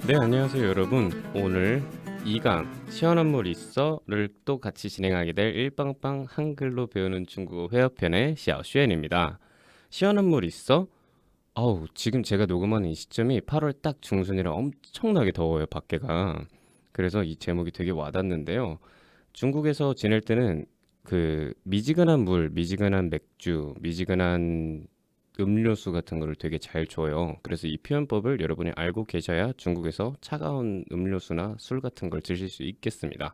네, 안녕하세요, 여러분. 오늘 2강 시원한 물 있어를 또 같이 진행하게 될 일빵빵 한글로 배우는 중국어 회화편의 샤오슈엔입니다. 시원한 물 있어? 아우, 지금 제가 녹음하는 이 시점이 8월 딱 중순이라 엄청나게 더워요, 밖에가. 그래서 이 제목이 되게 와닿는데요. 중국에서 지낼 때는 그 미지근한 물, 미지근한 맥주, 미지근한 음료수 같은 거를 되게 잘 줘요. 그래서 이 표현법을 여러분이 알고 계셔야 중국에서 차가운 음료수나 술 같은 걸 드실 수 있겠습니다.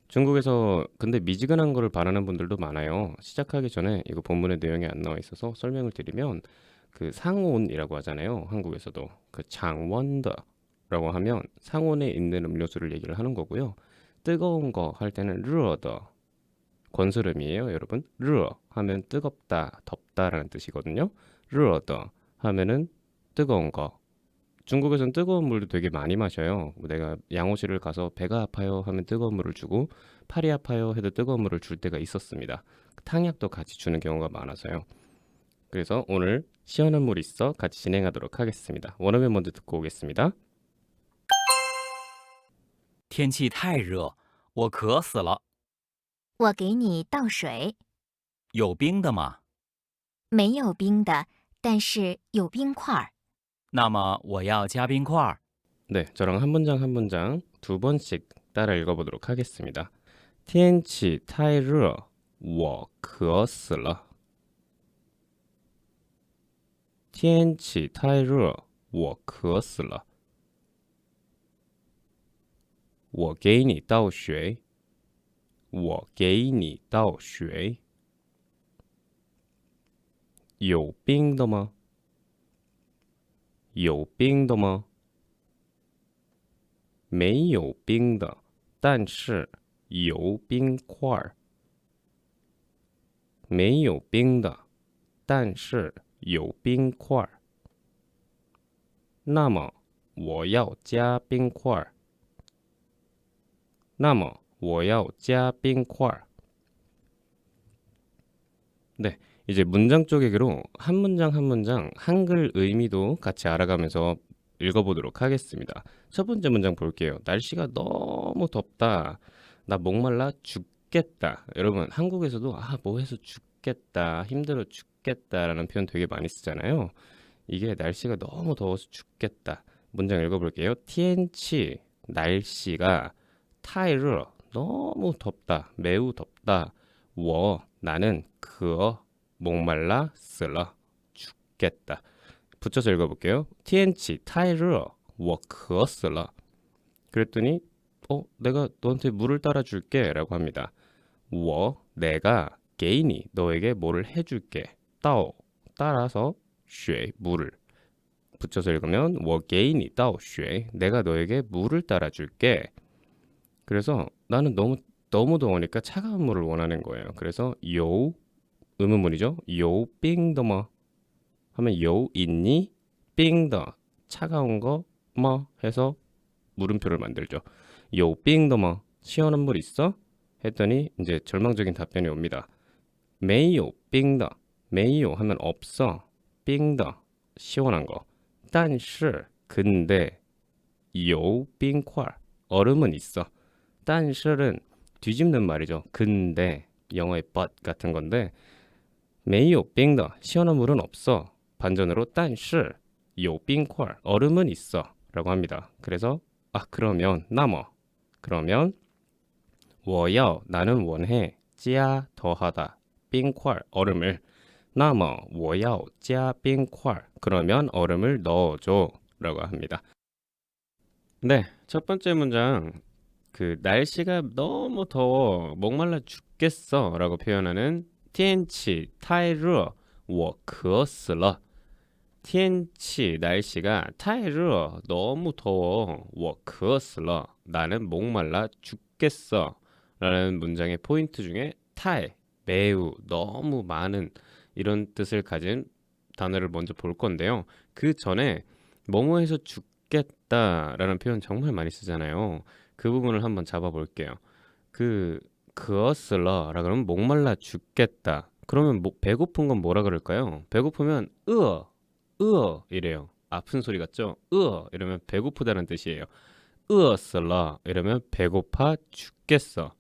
중국에서 근데 미지근한 거를 바라는 분들도 많아요. 시작하기 전에 이거 본문의 내용이 안 나와 있어서 설명을 드리면 그 상온이라고 하잖아요. 한국에서도 그 장원더라고 하면 상온에 있는 음료수를 얘기를 하는 거고요. 뜨거운 거 할 때는 르어더 권스름이에요, 여러분. 르어 하면 뜨겁다, 덥다라는 뜻이거든요. 르어더 하면은 뜨거운 거. 중국에선 뜨거운 물도 되게 많이 마셔요. 내가 양호실을 가서 배가 아파요 하면 뜨거운 물을 주고 팔이 아파요 해도 뜨거운 물을 줄 때가 있었습니다. 탕약도 같이 주는 경우가 많아서요. 그래서 오늘 시원한 물 있어 같이 진행하도록 하겠습니다. 원어민 먼저 듣고 오겠습니다. 天气太热，我渴死了。我给你倒水，有冰的吗？没有冰的，但是有冰块儿。那么我要加冰块儿。 네, 저랑 한 문장 한 문장 두 번씩 따라 읽어보도록 하겠습니다. 天气太热，我渴死了。我给你倒水，有冰的吗？有冰的吗？没有冰的，但是有冰块儿。没有冰的，但是有冰块儿。那么我要加冰块儿。那么我要加冰块儿。 네, 이제 문장 쪼개기로 한 문장 한 문장 한글 의미도 같이 알아가면서 읽어보도록 하겠습니다. 첫 번째 문장 볼게요. 날씨가 너무 덥다. 나 목말라 죽겠다. 여러분, 한국에서도 뭐 해서 죽겠다, 힘들어 죽겠다라는 표현 되게 많이 쓰잖아요. 이게 날씨가 너무 더워서 죽겠다. 문장 읽어볼게요. 티엔치, 날씨가 타이르, 너무 덥다, 매우 덥다. 나는 목말라 쓰러 죽겠다. 붙여서 읽어볼게요. 티엔치 타이르 쓰러. 그랬더니 내가 너한테 물을 따라줄게 라고 합니다. 내가 게이니 너에게 뭐를 해줄게. 따라서 물을 붙여서 읽으면 게이니 내가 너에게 물을 따라줄게. 그래서 나는 너무 더우니까 차가운 물을 원하는 거예요. 그래서 의문문이죠. 빙더머 하면 있니? 빙더 차가운 거 뭐 해서 물음표를 만들죠. 빙더머 시원한 물 있어? 했더니 이제 절망적인 답변이 옵니다. 메이요 빙더 메이요 하면 없어. 빙더 시원한 거. 但是 근데 빙块 얼음은 있어. 但是는 뒤집는 말이죠. 근데 영어의 but 같은 건데 没有冰的 시원한 물은 없어. 반전으로 但是有冰块 얼음은 있어 라고 합니다. 그래서 그러면 그러면 我要 나는 원해 加 더하다 冰块 얼음을 那么我要加冰块 그러면 얼음을 넣어줘 라고 합니다. 네, 첫 번째 문장 그 날씨가 너무 더워 목말라 죽겠어 라고 표현하는 天气太热我渴死了 天气 날씨가 太热 너무 더워 我渴死了 나는 목말라 죽겠어 라는 문장의 포인트 중에 太 매우 너무 많은 이런 뜻을 가진 단어를 먼저 볼 건데요. 그 전에 뭐뭐해서 죽겠다라는 표현 정말 많이 쓰잖아요. 그 부분을 한번 잡아볼게요. 그었을러라 그러면 목말라 죽겠다. 그러면 배고픈 건 뭐라 그럴까요? 배고프면 으어 이래요. 아픈 소리 같죠? 이러면 배고프다는 뜻이에요. 饿死了 이러면 배고파 죽겠어.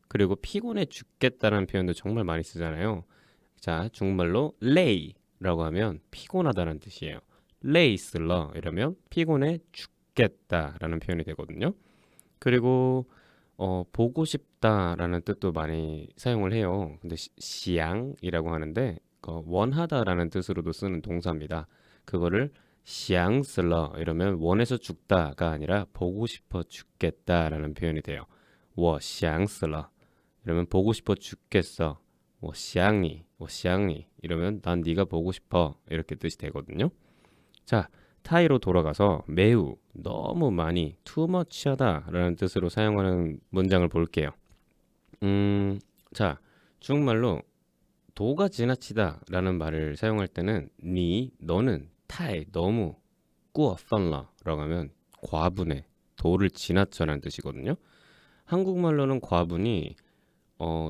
그리고 피곤해 죽겠다는 표현도 정말 많이 쓰잖아요. 자, 중국말로 레이라고 하면 피곤하다는 뜻이에요. 레이슬러 이러면 피곤해 죽겠다라는 표현이 되거든요. 그리고 보고 싶다라는 뜻도 많이 사용을 해요. 근데 시양이라고 하는데 원하다라는 뜻으로도 쓰는 동사입니다. 그거를 시양슬러 이러면 원해서 죽다가 아니라 보고 싶어 죽겠다라는 표현이 돼요. 我想死了 이러면 보고 싶어 죽겠어. 我想你 이러면 난 네가 보고 싶어 이렇게 뜻이 되거든요. 자, 타이로 돌아가서 매우, 너무 많이, too much하다라는 뜻으로 사용하는 문장을 볼게요. 자, 중국말로 도가 지나치다라는 말을 사용할 때는 너는 타이, 너무, 过分了라고 하면 과분해, 도를 지나쳐라는 뜻이거든요. 한국말로는 과분이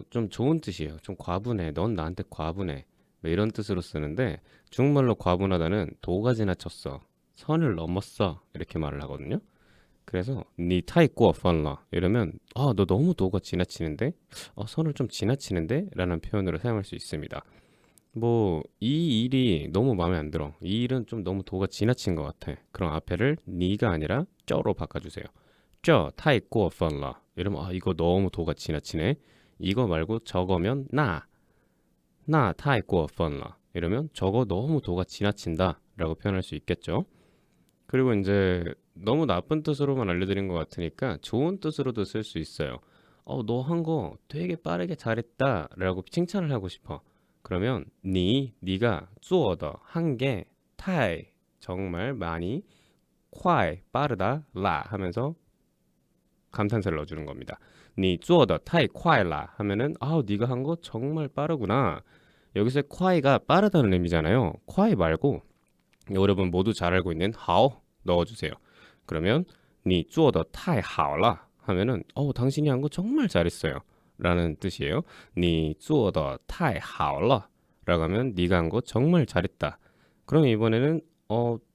좀 좋은 뜻이에요. 좀 과분해. 넌 나한테 과분해. 뭐 이런 뜻으로 쓰는데 중국말로 과분하다는 도가 지나쳤어. 선을 넘었어. 이렇게 말을 하거든요. 그래서 니 타이 꼬펀라 이러면 너 너무 도가 지나치는데? 선을 좀 지나치는데? 라는 표현으로 사용할 수 있습니다. 뭐 이 일이 너무 마음에 안 들어. 이 일은 좀 너무 도가 지나친 것 같아. 그럼 앞에를 니가 아니라 쩌로 바꿔주세요. 쩌 타이 꼬펀라 이러면 이거 너무 도가 지나치네. 이거 말고 저거면 나 타이 꼬펀라 이러면 저거 너무 도가 지나친다 라고 표현할 수 있겠죠. 그리고 이제 너무 나쁜 뜻으로만 알려드린 것 같으니까 좋은 뜻으로도 쓸 수 있어요. 너 한 거 되게 빠르게 잘했다 라고 칭찬을 하고 싶어. 그러면 네가 做的 한 게 타이 정말 많이 快 빠르다 라 하면서 감탄사를 넣어주는 겁니다. 你做的太快了 하면은 네가 한 거 정말 빠르구나. 여기서 快가 빠르다는 의미잖아요. 快 말고 여러분 모두 잘 알고 있는 好 넣어주세요. 그러면 你做的太好了 하면은 당신이 한 거 정말 잘했어요 라는 뜻이에요. 你做的太好了 라고 하면 네가 한 거 정말 잘했다. 그럼 이번에는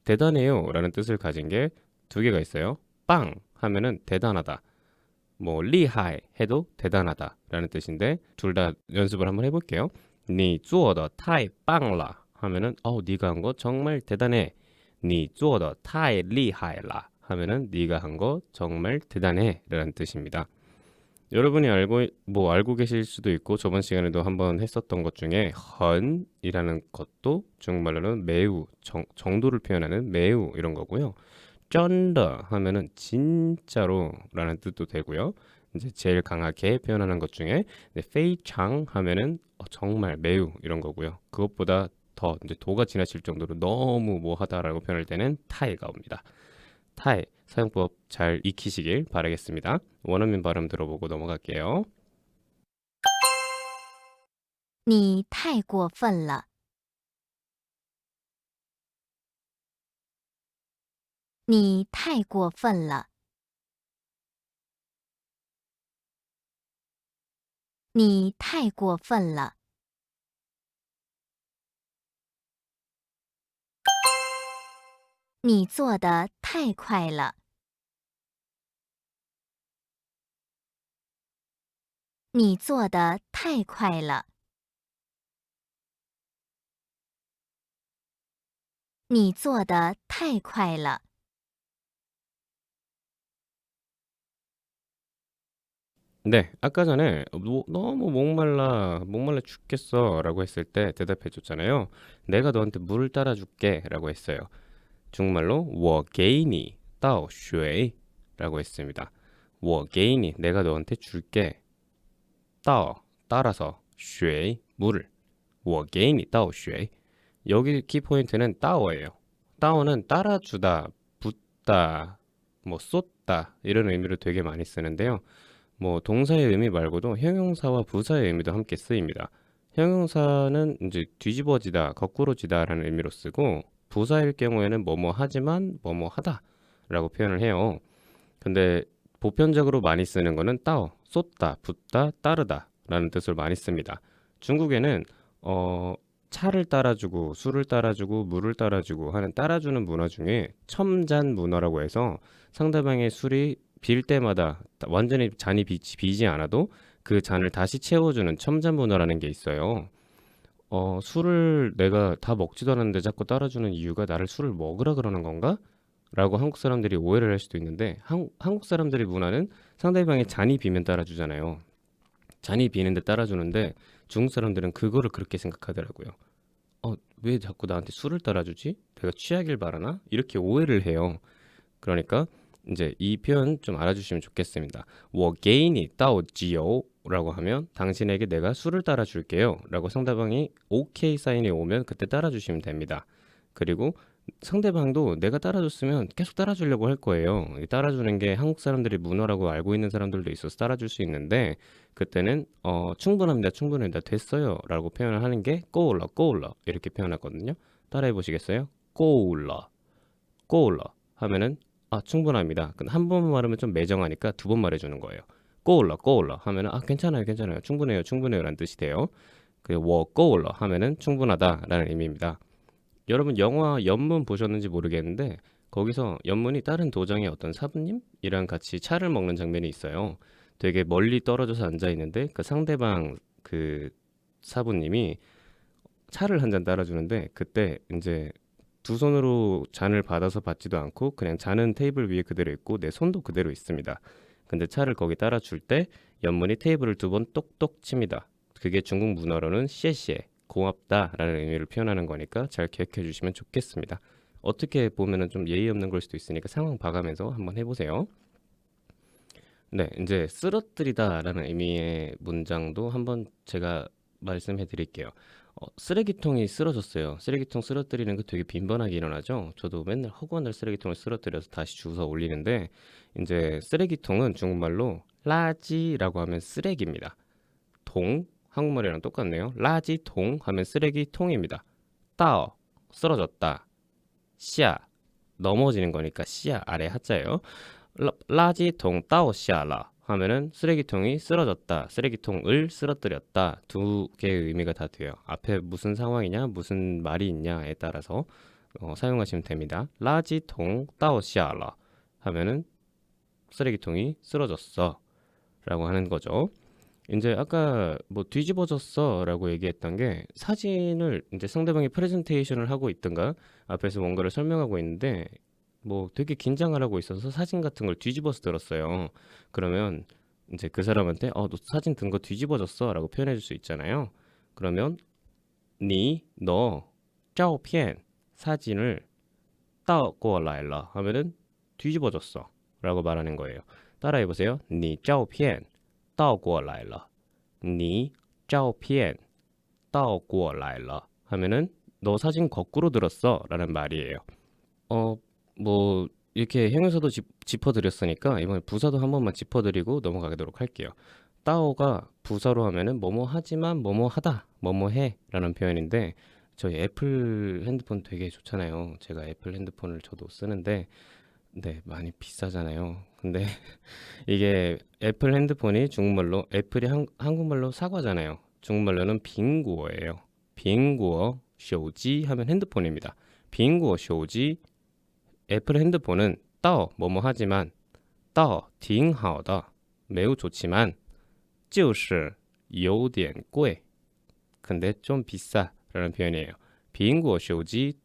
대단해요 라는 뜻을 가진 게 두 개가 있어요. 빵 하면은 대단하다. 뭐 리하이 해도 대단하다 라는 뜻인데 둘 다 연습을 한번 해볼게요. 你做的太棒了 하면은 네가 한 거 정말 대단해. 你做的太厉害了 하면은 네가 한 거 정말 대단해 라는 뜻입니다. 여러분이 알고 계실 수도 있고 저번 시간에도 한번 했었던 것 중에 헌이라는 것도 중국말로는 매우 정도를 표현하는 매우 이런 거고요. 真的 하면은 진짜로 라는 뜻도 되고요. 이제 제일 강하게 표현하는 것 중에 非常 하면은 정말 매우 이런 거고요. 그것보다 더 이제 도가 지나칠 정도로 너무 뭐하다라고 표현할 때는 타이가 옵니다. 타이 사용법 잘 익히시길 바라겠습니다. 원어민 발음 들어보고 넘어갈게요. 你太过分了，你太过分了，你太过分了，你做的太快了，你做的太快了，你做的太快了。 네, 아까 전에 너무 목말라 죽겠어 라고 했을 때 대답해 줬잖아요. 내가 너한테 물을 따라 줄게 라고 했어요. 중국말로 我给你倒水 라고 했습니다. 我给你 내가 너한테 줄게. 倒 따라서 水 물을 我给你倒水 여기 키포인트는 따오예요. 따오는 따라주다, 붓다, 뭐 쏟다 이런 의미로 되게 많이 쓰는데요. 뭐 동사의 의미 말고도 형용사와 부사의 의미도 함께 쓰입니다. 형용사는 이제 뒤집어지다, 거꾸로지다라는 의미로 쓰고 부사일 경우에는 뭐뭐 하지만 뭐뭐 하다라고 표현을 해요. 근데 보편적으로 많이 쓰는 거는 따오, 쏟다, 붓다, 따르다라는 뜻을 많이 씁니다. 중국에는 차를 따라주고 술을 따라주고 물을 따라주고 하는 따라주는 문화 중에 첨잔 문화라고 해서 상대방의 술이 빌 때마다 완전히 잔이 비지 않아도 그 잔을 다시 채워주는 첨잔 문화라는 게 있어요. 술을 내가 다 먹지도 않았는데 자꾸 따라주는 이유가 나를 술을 먹으라 그러는 건가? 라고 한국 사람들이 오해를 할 수도 있는데 한국 사람들의 문화는 상대방의 잔이 비면 따라주잖아요. 잔이 비는데 따라주는데 중국 사람들은 그거를 그렇게 생각하더라고요. 왜 자꾸 나한테 술을 따라주지? 내가 취하길 바라나? 이렇게 오해를 해요. 그러니까 이제 이 표현 좀 알아주시면 좋겠습니다. 我给你倒酒 라고 하면 당신에게 내가 술을 따라줄게요 라고 상대방이 오케이 사인이 오면 그때 따라주시면 됩니다. 그리고 상대방도 내가 따라줬으면 계속 따라주려고 할 거예요. 이 따라주는 게 한국 사람들이 문화라고 알고 있는 사람들도 있어서 따라줄 수 있는데 그때는 충분합니다, 충분합니다, 됐어요 라고 표현을 하는 게 꼬울러 꼬울러 이렇게 표현하거든요. 따라해 보시겠어요? 꼬울러 꼬울러 하면은 충분합니다. 근데 한 번 말하면 좀 매정하니까 두 번 말해주는 거예요. 꼬울러 꼬울러 하면은 괜찮아요 괜찮아요 충분해요 충분해요 라는 뜻이 돼요. 그리고 워 꼬울러 하면은 충분하다 라는 의미입니다. 여러분 영화 연문 보셨는지 모르겠는데 거기서 연문이 다른 도장의 어떤 사부님이랑 같이 차를 먹는 장면이 있어요. 되게 멀리 떨어져서 앉아 있는데 그 상대방 그 사부님이 차를 한 잔 따라주는데 그때 이제 두 손으로 잔을 받아서 받지도 않고 그냥 잔은 테이블 위에 그대로 있고 내 손도 그대로 있습니다. 근데 차를 거기 따라줄 때 연문이 테이블을 두 번 똑똑 칩니다. 그게 중국 문화로는 씨에씨에 고맙다라는 의미를 표현하는 거니까 잘 기억해 주시면 좋겠습니다. 어떻게 보면은 좀 예의 없는 걸 수도 있으니까 상황 봐가면서 한번 해보세요. 네, 이제 쓰러뜨리다라는 의미의 문장도 한번 제가 말씀해 드릴게요. 쓰레기통이 쓰러졌어요. 쓰레기통 쓰러뜨리는 거 되게 빈번하게 일어나죠. 저도 맨날 허구한 쓰레기통을 쓰러뜨려서 다시 주워 올리는데 이제 쓰레기통은 중국말로 라지라고 하면 쓰레기입니다. 동 한국말이랑 똑같네요. 라지통 하면 쓰레기통입니다. 따오 쓰러졌다. 씨야 넘어지는 거니까 씨야 아래 하자예요. 라지통 따오 씨야라 하면은 쓰레기통이 쓰러졌다, 쓰레기통을 쓰러뜨렸다 두 개의 의미가 다 돼요. 앞에 무슨 상황이냐, 무슨 말이 있냐에 따라서 사용하시면 됩니다. 라지통 따오 씨야라 하면은 쓰레기통이 쓰러졌어 라고 하는 거죠. 이제 아까 뭐 뒤집어졌어 라고 얘기했던 게 사진을 이제 상대방이 프레젠테이션을 하고 있든가 앞에서 뭔가를 설명하고 있는데 뭐 되게 긴장을 하고 있어서 사진 같은 걸 뒤집어서 들었어요. 그러면 이제 그 사람한테 너 사진 든 거 뒤집어졌어 라고 표현해 줄 수 있잖아요. 그러면 너照片 사진을 倒过来了 하면은 뒤집어졌어 라고 말하는 거예요. 따라해 보세요. 你照片倒过来了你照片倒过来了 하면은 너 사진 거꾸로 들었어 라는 말이에요. 뭐 이렇게 형용사도 짚어드렸으니까 이번에 부사도 한 번만 짚어드리고 넘어가도록 할게요. 따오가 부사로 하면은 뭐뭐 하지만 뭐뭐 하다, 뭐뭐 해 라는 표현인데 저희 애플 핸드폰 되게 좋잖아요. 제가 애플 핸드폰을 저도 쓰는데 네, 많이 비싸잖아요. 근데 이게 애플 핸드폰이 중국말로 애플이 한국말로 사과잖아요. 중국말로는 빙구어예요. 빙구어 쇼지 하면 핸드폰입니다. 빙구어 쇼지 애플 핸드폰은 뭐뭐 하지만 挺好的 매우 좋지만 就是有点贵 근데 좀 비싸라는 표현이에요. 빙구어 쇼지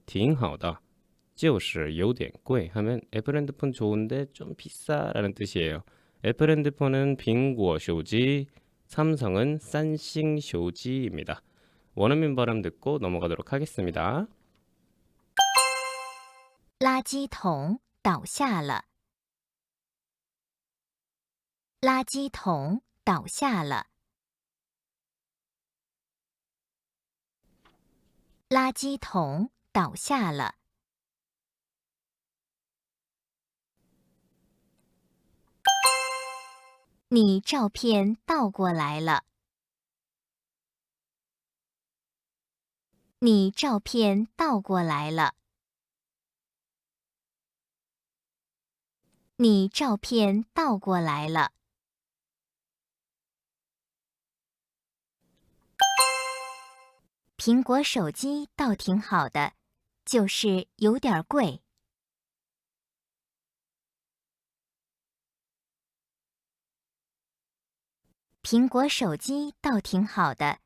挺好的 就是有点贵 하면 애플 핸드폰 좋은데 좀 비싸라는 뜻이에요. 애플 핸드폰은 빙구어 쇼지, 삼성은 산싱 쇼지입니다. 원어민 발음 듣고 넘어가도록 하겠습니다. 垃圾桶倒下了，垃圾桶倒下了，垃圾桶倒下了。你照片倒过来了，你照片倒过来了，你照片倒过来了。苹果手机倒挺好的，就是有点贵。苹果手机倒挺好的，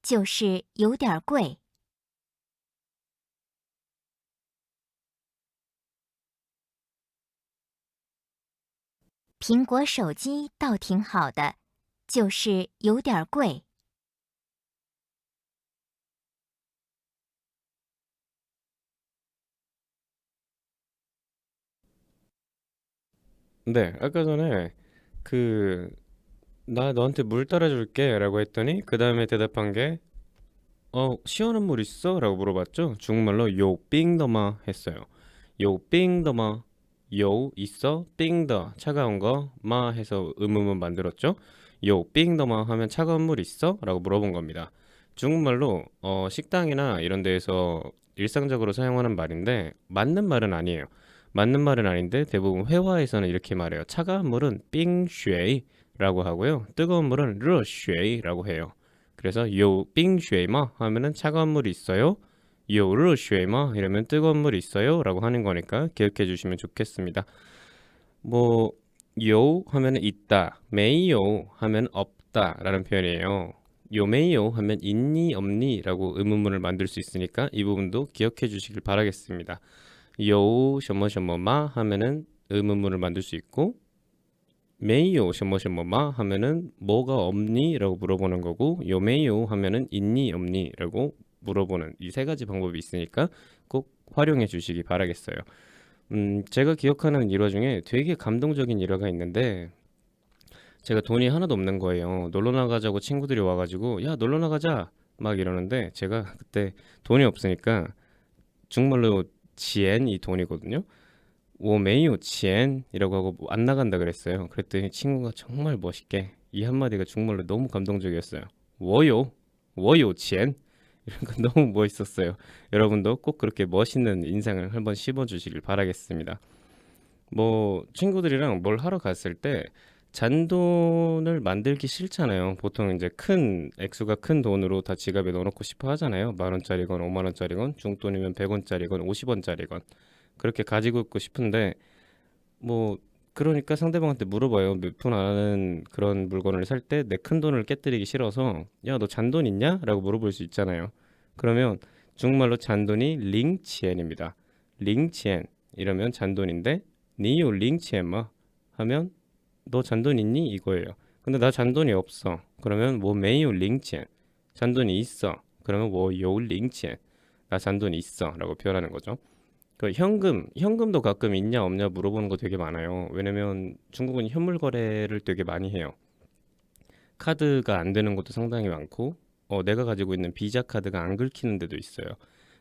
就是有点贵。苹果手机倒挺好的，就是有点贵。 네, 아까 전에 그 나 너한테 물 따라줄게라고 했더니 그 다음에 대답한 게 시원한 물 있어? 라고 물어봤죠. 중국말로 요 삥더마 했어요. 요 삥더마 요 있어? 삥더 차가운 거 마 해서 음음을 만들었죠. 요 삥더마 하면 차가운 물 있어? 라고 물어본 겁니다. 중국말로 식당이나 이런 데에서 일상적으로 사용하는 말인데 맞는 말은 아니에요. 맞는 말은 아닌데 대부분 회화에서는 이렇게 말해요. 차가운 물은 삥쉐이라고 하고요. 뜨거운 물은 르쉐이라고 해요. 그래서 요 빙쉐이마 하면은 차가운 물이 있어요. 요 르쉐이마 이러면 뜨거운 물이 있어요라고 하는 거니까 기억해 주시면 좋겠습니다. 뭐 요 하면은 있다, 메이요 하면 없다라는 표현이에요. 요 메이요 하면 있니 없니라고 의문문을 만들 수 있으니까 이 부분도 기억해 주시길 바라겠습니다. 요 셔머셔머마 하면은 의문문을 만들 수 있고 메이요 셔머셔머마 하면은 뭐가 없니라고 물어보는 거고 요메이요 하면은 있니 없니라고 물어보는 이 세 가지 방법이 있으니까 꼭 활용해 주시기 바라겠어요. 제가 기억하는 일화 중에 되게 감동적인 일화가 있는데 제가 돈이 하나도 없는 거예요. 놀러 나가자고 친구들이 와가지고 야 놀러 나가자 막 이러는데 제가 그때 돈이 없으니까 중국말로 지엔이 돈이거든요. 我没有钱이라고 하고 안 나간다 그랬어요. 그랬더니 친구가 정말 멋있게 이 한마디가 정말로 너무 감동적이었어요. 我有钱 이런 거 너무 멋있었어요. 여러분도 꼭 그렇게 멋있는 인상을 한번 씹어주시길 바라겠습니다. 뭐 친구들이랑 뭘 하러 갔을 때 잔돈을 만들기 싫잖아요. 보통 이제 큰 액수가 큰 돈으로 다 지갑에 넣어놓고 싶어 하잖아요. 10,000원짜리건 50,000원짜리건 중돈이면 100원짜리건 50원짜리건 그렇게 가지고 있고 싶은데 뭐 그러니까 상대방한테 물어봐요. 몇 푼 안 하는 그런 물건을 살 때 내 큰 돈을 깨뜨리기 싫어서 야, 너 잔돈 있냐? 라고 물어볼 수 있잖아요. 그러면 중국말로 잔돈이 링치엔입니다. 링치엔 이러면 잔돈인데 니요 링치엔 뭐 하면 너 잔돈 있니? 이거예요. 근데 나 잔돈이 없어. 그러면 뭐 메이요 링치엔 잔돈이 있어. 그러면 뭐요 링치엔 나 잔돈 있어 라고 표현하는 거죠. 그 현금도 가끔 있냐 없냐 물어보는 거 되게 많아요. 왜냐면 중국은 현물 거래를 되게 많이 해요. 카드가 안 되는 것도 상당히 많고, 내가 가지고 있는 비자 카드가 안 긁히는 데도 있어요.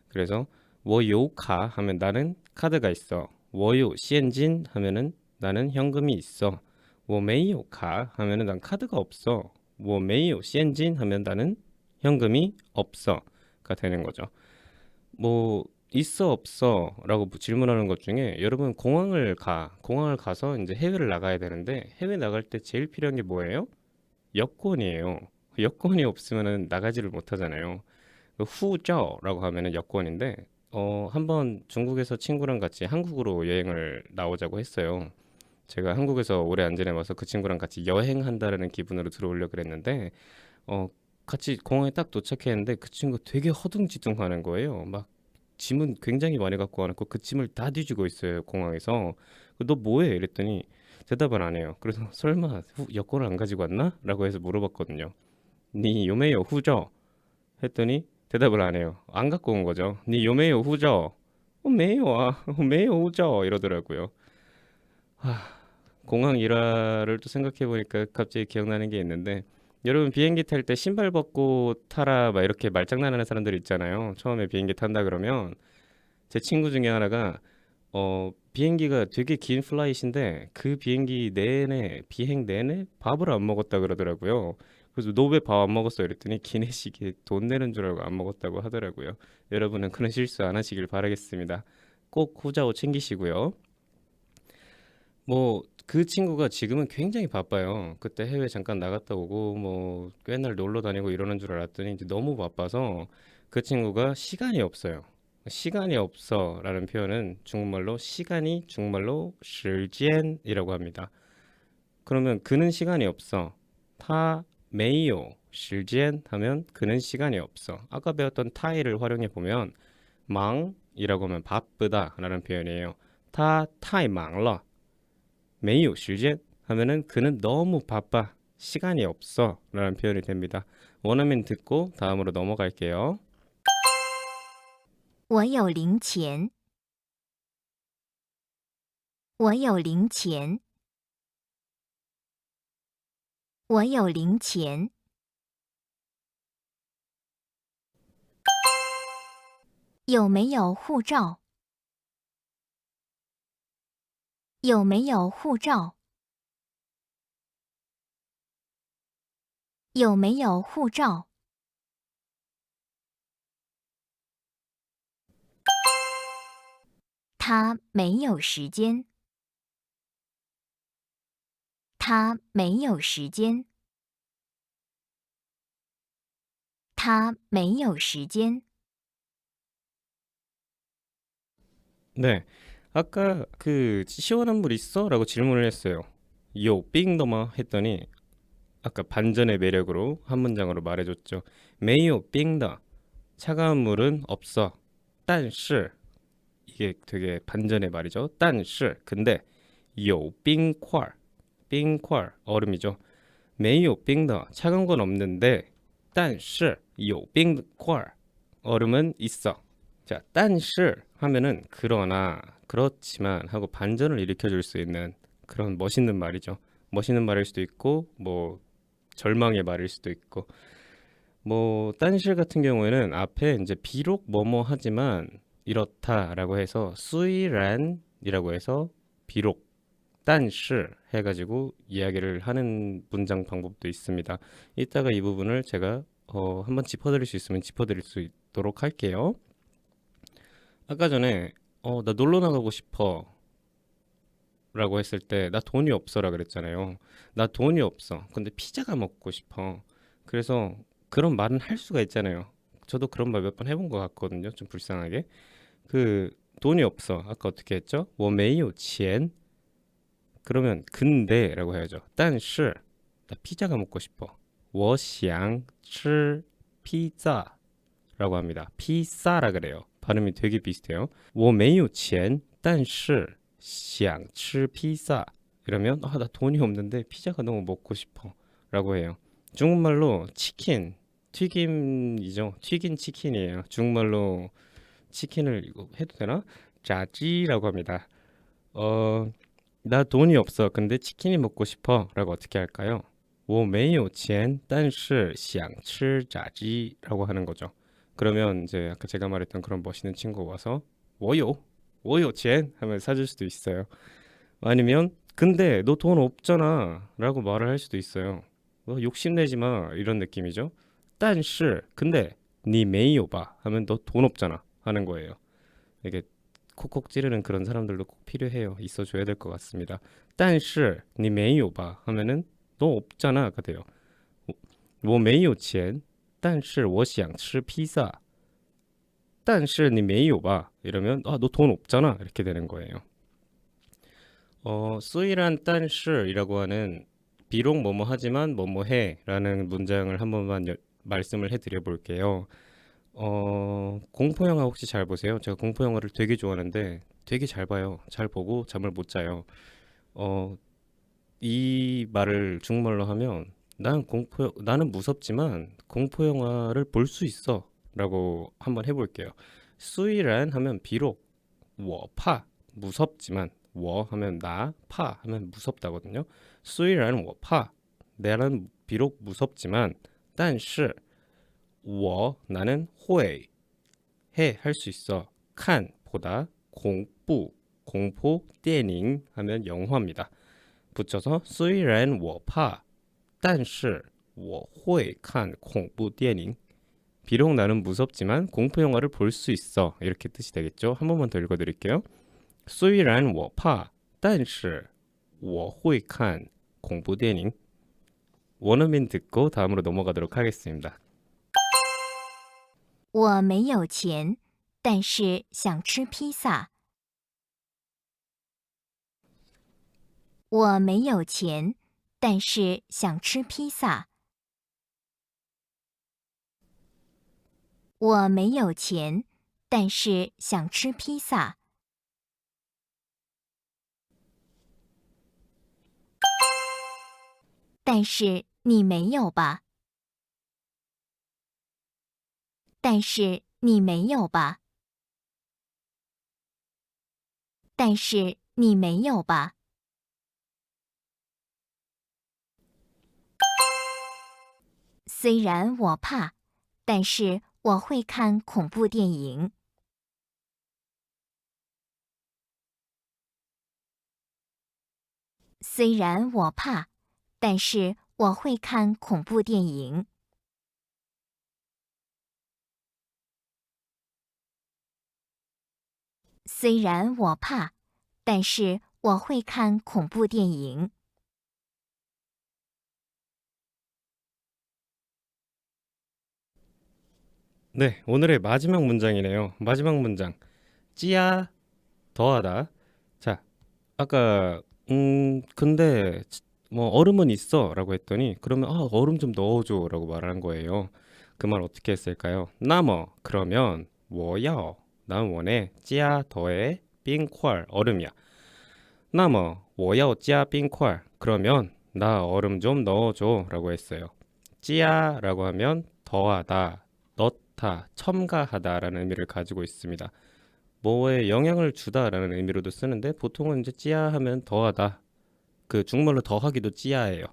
그래서 워요카 하면 나는 카드가 있어. 워요 시엔진 하면은 나는 현금이 있어. 워메이요카 하면은 난 카드가 없어. 워메이요 시엔진 하면 나는 현금이 없어가 되는 거죠. 뭐 있어 없어라고 질문하는 것 중에 여러분 공항을 가서 이제 해외를 나가야 되는데 해외 나갈 때 제일 필요한 게 뭐예요? 여권이에요. 여권이 없으면은 나가지를 못하잖아요. 그 후저라고 하면은 여권인데 한번 중국에서 친구랑 같이 한국으로 여행을 나오자고 했어요. 제가 한국에서 오래 안 지내봐서 그 친구랑 같이 여행한다라는 기분으로 들어오려고 그랬는데 어 같이 공항에 딱 도착했는데 그 친구 되게 허둥지둥하는 거예요. 막 짐은 굉장히 많이 갖고 와놓고 그 짐을 다 뒤지고 있어요 공항에서. 너 뭐해? 이랬더니 대답을 안 해요. 그래서 설마 여권을 안 가지고 왔나? 라고 해서 물어봤거든요. 니 요메요 후저? 했더니 대답을 안 해요. 안 갖고 온 거죠. 니 요메요 후저? 메요 메요 후저 이러더라고요. 공항 일화를 또 생각해 보니까 갑자기 기억나는 게 있는데 여러분 비행기 탈 때 신발 벗고 타라 막 이렇게 말장난하는 사람들 있잖아요. 처음에 비행기 탄다 그러면 제 친구 중에 하나가 비행기가 되게 긴 플라잇인데 그 비행기 내내 비행 내내 밥을 안 먹었다 그러더라고요. 그래서 너 왜 밥 안 먹었어? 이랬더니 기내식에 돈 내는 줄 알고 안 먹었다고 하더라고요. 여러분은 그런 실수 안 하시길 바라겠습니다. 꼭 후자오 챙기시고요. 뭐 그 친구가 지금은 굉장히 바빠요. 그때 해외 잠깐 나갔다 오고 뭐 꽤날 놀러 다니고 이러는 줄 알았더니 이제 너무 바빠서 그 친구가 시간이 없어요. 시간이 없어라는 표현은 중국말로 시간이 중국말로 时间이라고 합니다. 그러면 그는 시간이 없어. 他没有时间 하면 그는 시간이 없어. 아까 배웠던 타이를 활용해 보면 忙이라고 하면 바쁘다라는 표현이에요. 他太忙了. 没有时间 하면은 그는 너무 바빠. 시간이 없어라는 표현이 됩니다. 원어민 듣고 다음으로 넘어갈게요. 我有零钱，我有零钱，我有零钱。有没有护照？有没有护照？有没有护照？他没有时间。他没有时间。他没有时间。 네, 아까 그 시원한 물 있어? 라고 질문을 했어요. 요, 삥더마 했더니 아까 반전의 매력으로 한 문장으로 말해줬죠. 메이요, 삥더. 차가운 물은 없어. 但是 이게 되게 반전의 말이죠. 但是 근데 有冰块 冰块 얼음이죠. 没有冰的 차가운 건 없는데 但是有冰块 얼음은 있어. 자, 但是 하면은 그러나 그렇지만 하고 반전을 일으켜 줄 수 있는 그런 멋있는 말이죠. 멋있는 말일 수도 있고 뭐 절망의 말일 수도 있고 뭐 딴실 같은 경우에는 앞에 이제 비록 뭐뭐 하지만 이렇다라고 해서 수이란이라고 해서 비록 딴실 해가지고 이야기를 하는 문장 방법도 있습니다. 이따가 이 부분을 제가 한번 짚어드릴 수 있으면 짚어드릴 수 있도록 할게요. 아까 전에 나 놀러 나가고 싶어 라고 했을 때 나 돈이 없어라 그랬잖아요. 나 돈이 없어. 근데 피자가 먹고 싶어. 그래서 그런 말은 할 수가 있잖아요. 저도 그런 말 몇 번 해본 것 같거든요. 좀 불쌍하게. 그 돈이 없어. 아까 어떻게 했죠? 我没有钱. 그러면 근데라고 해야죠. 但是 나 피자가 먹고 싶어. 我想吃 피자라고 합니다. 피자라 그래요. 발음이 되게 비슷해요. 我没有钱,但是想吃 피자. 이러면 나 돈이 없는데 피자가 너무 먹고 싶어 라고 해요. 중국말로 치킨, 튀김이죠. 튀긴 치킨이에요. 중국말로 치킨을 이거 해도 되나? 자지라고 합니다. 나 돈이 없어. 근데 치킨이 먹고 싶어 라고 어떻게 할까요? 我没有钱,但是想吃炸鸡라고 하는 거죠. 그러면 이제 아까 제가 말했던 그런 멋있는 친구가 와서 我有钱 하면 사줄 수도 있어요. 아니면 근데 너 돈 없잖아 라고 말을 할 수도 있어요. 욕심내지 마 이런 느낌이죠. 但是 근데 你没有吧 하면 너 돈 없잖아 하는 거예요. 이게 콕콕 찌르는 그런 사람들도 꼭 필요해요. 있어줘야 될 것 같습니다. 但是 你没有吧 하면은 너 없잖아가 돼요. 我没有钱,但是我想吃披萨.但是你没有吧 이러면 너 돈 없잖아 이렇게 되는 거예요. 수이란 但是이라고 하는 비록 뭐뭐 하지만 뭐뭐 해라는 문장을 한 번만 말씀을 해드려 볼게요. 공포 영화 혹시 잘 보세요? 제가 공포 영화를 되게 좋아하는데 되게 잘 봐요. 잘 보고 잠을 못 자요. 이 말을 중국말로 하면 나는 무섭지만 공포 영화를 볼 수 있어라고 한번 해볼게요. 수이란 하면 비록 我怕 무섭지만 我 하면 나, 怕 하면 무섭다거든요. 수이란 我怕 나는 비록 무섭지만 但是 我 나는 会 해 할 수 있어. 칸 보다 공부 공포 电影 하면 영화입니다. 붙여서 虽然我怕但是我会看恐怖电影 비록 나는 무섭지만 공포 영화를 볼 수 있어 이렇게 뜻이 되겠죠. 한 번만 더 읽어드릴게요. 虽然我怕但是我会看 공부 电影 원어민 듣고 다음으로 넘어가도록 하겠습니다. 我没有钱，但是想吃披萨。我没有钱，但是想吃披萨。我没有钱，但是想吃披萨。但是你没有吧？但是你没有吧？但是你没有吧？虽然我怕，但是我会看恐怖电影。虽然我怕，但是我会看恐怖电影。虽然我怕，但是我会看恐怖电影。 네, 오늘의 마지막 문장이네요. 마지막 문장. 찌야 더하다. 자, 아까 근데 뭐 얼음은 있어라고 했더니 그러면 얼음 좀 넣어줘라고 말한 거예요. 그 말 어떻게 했을까요? 나머 그러면 我要 난 원해 찌야 더해 冰块 얼음이야. 나머 我要加 冰块 그러면 나 얼음 좀 넣어줘라고 했어요. 찌야라고 하면 더하다, 넣다, 첨가하다라는 의미를 가지고 있습니다. 뭐에 영향을 주다라는 의미로도 쓰는데 보통은 이제 찌야 하면 더하다. 그 중국말로 더하기도 찌야예요.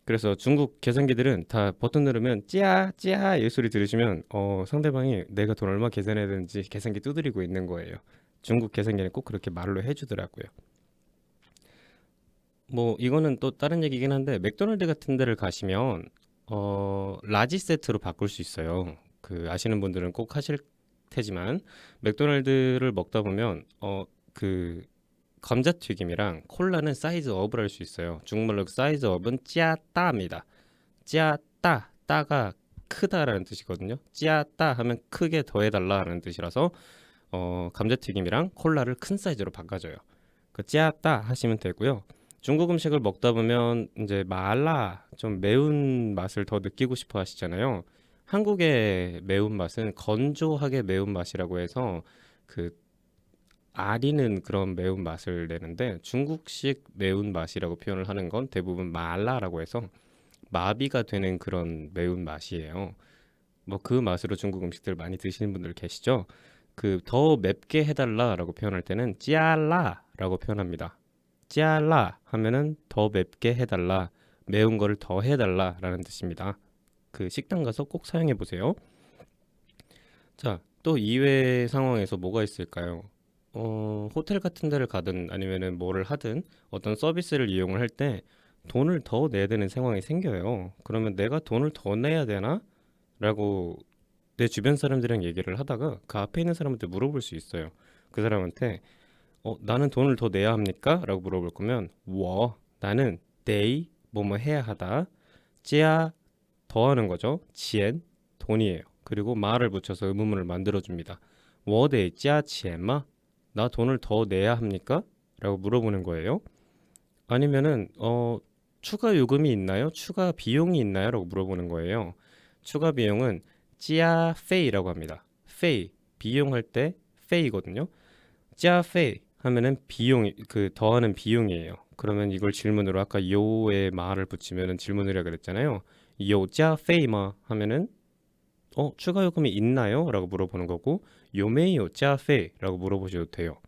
그래서 중국 계산기들은 다 버튼 누르면 찌야 찌야 이 소리 들으시면 상대방이 내가 돈 얼마 계산해야 되는지 계산기 두드리고 있는 거예요. 중국 계산기는 꼭 그렇게 말로 해주더라고요. 뭐 이거는 또 다른 얘기긴 한데 맥도날드 같은 데를 가시면 라지 세트로 바꿀 수 있어요. 그 아시는 분들은 꼭 하실 테지만 맥도날드를 먹다 보면 그 감자튀김이랑 콜라는 사이즈 업을 할 수 있어요. 중국말로 그 사이즈 업은 찌아따입니다. 찌아따 따가 크다라는 뜻이거든요. 찌아따 하면 크게 더해달라는 뜻이라서 감자튀김이랑 콜라를 큰 사이즈로 바꿔줘요. 그 찌아따 하시면 되고요. 중국 음식을 먹다 보면 이제 마라 좀 매운 맛을 더 느끼고 싶어 하시잖아요. 한국의 매운맛은 건조하게 매운맛이라고 해서 그 아리는 그런 매운맛을 내는데 중국식 매운맛이라고 표현을 하는 건 대부분 마라라고 해서 마비가 되는 그런 매운맛이에요. 뭐 그 맛으로 중국 음식들 많이 드시는 분들 계시죠? 그 더 맵게 해달라라고 표현할 때는 찌알라라고 표현합니다. 찌알라 하면은 더 맵게 해달라, 매운 거를 더 해달라라는 뜻입니다. 그 식당 가서 꼭 사용해 보세요. 자, 또 이외 상황에서 뭐가 있을까요? 호텔 같은 데를 가든 아니면은 뭐를 하든 어떤 서비스를 이용을 할 때 돈을 더 내야 되는 상황이 생겨요. 그러면 내가 돈을 더 내야 되나? 라고 내 주변 사람들이랑 얘기를 하다가 그 앞에 있는 사람한테 물어볼 수 있어요. 그 사람한테 나는 돈을 더 내야 합니까? 라고 물어볼 거면 나는 they 뭐뭐 해야 하다. 찌야 더하는 거죠. 지엔 돈이에요. 그리고 마를 붙여서 의문문을 만들어 줍니다. 我得加钱吗? 나 돈을 더 내야 합니까? 라고 물어보는 거예요. 아니면은 추가 요금이 있나요? 추가 비용이 있나요? 라고 물어보는 거예요. 추가 비용은 찌야 페이라고 합니다. 페이 비용 할 때 페이거든요. 찌야 페이 하면은 비용 그 더하는 비용이에요. 그러면 이걸 질문으로 아까 요에 마를 붙이면은 질문을 해야 그랬잖아요. 요 찌야 페이마 하면은 추가 요금이 있나요? 라고 물어보는 거고 요메이요 찌야 페이라고 물어보셔도 돼요.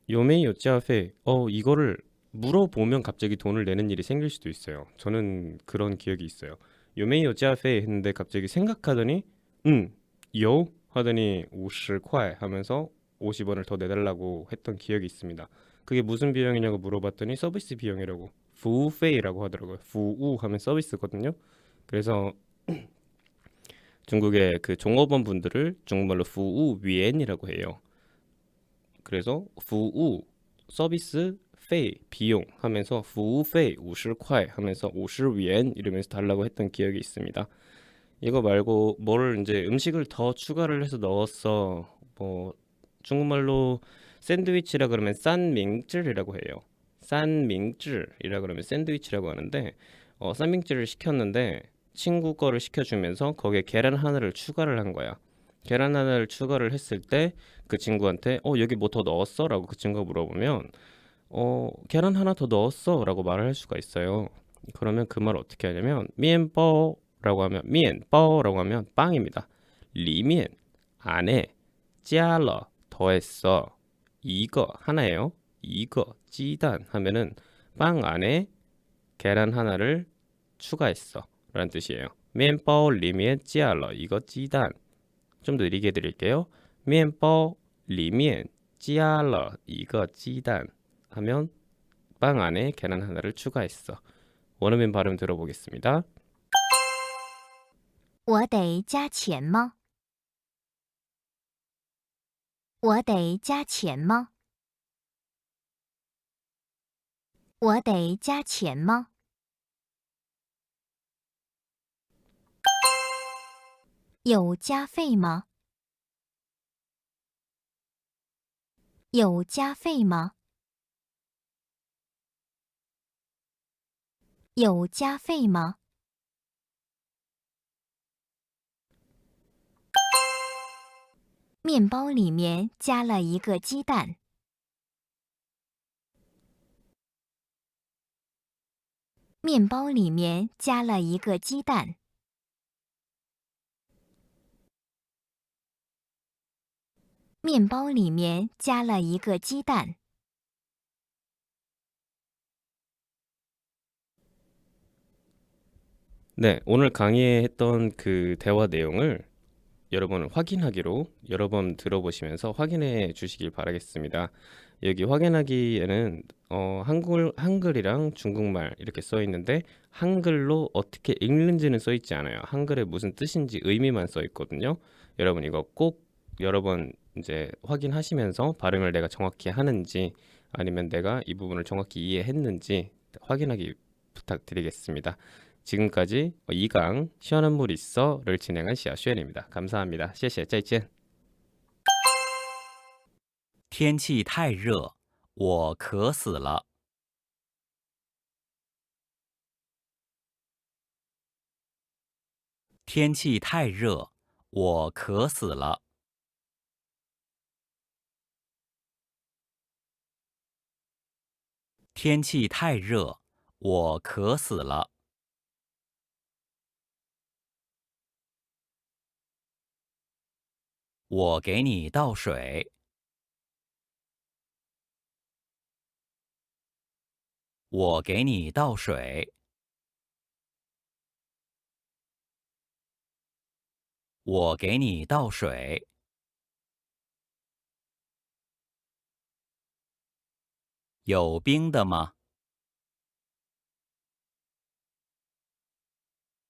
요메이요 찌야 페이 이거를 물어보면 갑자기 돈을 내는 일이 생길 수도 있어요. 저는 그런 기억이 있어요. 요메이요 찌야 페이 했는데 갑자기 생각하더니 요 하더니 50块 하면서 50원을 더 내달라고 했던 기억이 있습니다. 그게 무슨 비용이냐고 물어봤더니 서비스 비용이라고 부페이라고 하더라고요. 부우 하면 서비스거든요. 그래서 중국의 그 종업원 분들을 중국말로 부우 위엔이라고 해요. 그래서 부우 서비스 페이 비용 하면서 服务费 50块 하면서 50元 이러면서 달라고 했던 기억이 있습니다. 이거 말고 뭐를 이제 음식을 더 추가를 해서 넣었어. 뭐 중국말로 샌드위치라 그러면 싼밍쯔이라고 해요. 싼밍쯔이라 그러면 샌드위치라고 하는데 싼밍쯔를 시켰는데 친구 거를 시켜주면서 거기에 계란 하나를 추가를 한 거야. 계란 하나를 추가를 했을 때 그 친구한테 여기 뭐 더 넣었어? 라고 그 친구가 물어보면 계란 하나 더 넣었어 라고 말을 할 수가 있어요. 그러면 그 말 어떻게 하냐면 미엔바오라고 하면 미엔바오라고 하면 빵입니다. 리면 안에 찌알러 더했어. 이거 하나예요. 이거 찌단 하면은 빵 안에 계란 하나를 추가했어 라는 뜻이에요. 미엔바오 리면 찌알러 이거 찌단. 좀 더 느리게 드릴게요. 面包里面加了一个鸡蛋 하면 빵 안에 계란 하나를 추가했어. 원어민 발음 들어보겠습니다. 我得加钱吗？我得加钱吗？我得加钱吗？有加费吗？有加费吗？有加费吗？面包里面加了一个鸡蛋。面包里面加了一个鸡蛋。面包里面加了一个鸡蛋。 네, 오늘 강의에 했던 그 대화 내용을 여러분 확인하기로 여러 번 들어보시면서 확인해 주시길 바라겠습니다. 여기 확인하기에는 한글이랑 중국말 이렇게 써 있는데 한글로 어떻게 읽는지는 써 있지 않아요. 한글에 무슨 뜻인지 의미만 써 있거든요. 여러분 이거 꼭 여러 번 이제 확인하시면서 발음을 내가 정확히 하는지 아니면 내가 이 부분을 정확히 이해했는지 확인하기 부탁드리겠습니다. 지금까지 2강 시원한 물 있어를 진행한 시아슈엔입니다. 감사합니다. 谢谢,再见.天气太热，我渴死了。天气太热，我渴死了。天气太热，我渴死了。我给你倒水。我给你倒水。我给你倒水。有冰的吗？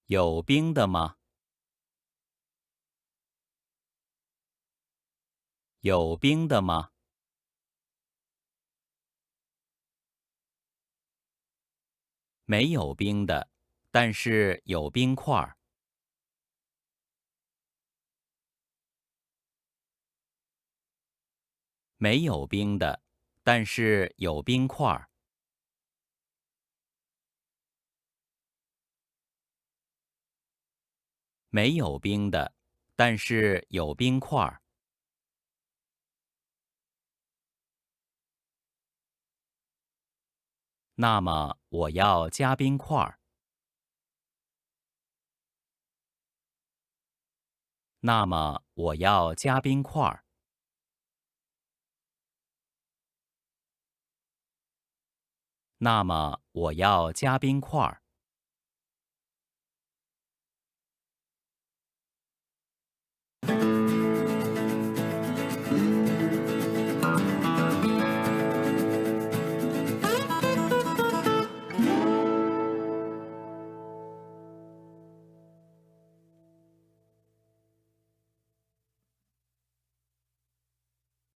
有冰的吗？有冰的吗？没有冰的，但是有冰块儿。没有冰的，但是有冰块儿。没有冰的，但是有冰块儿。那么我要加冰块儿。那么我要加冰块儿。那么我要加冰块儿。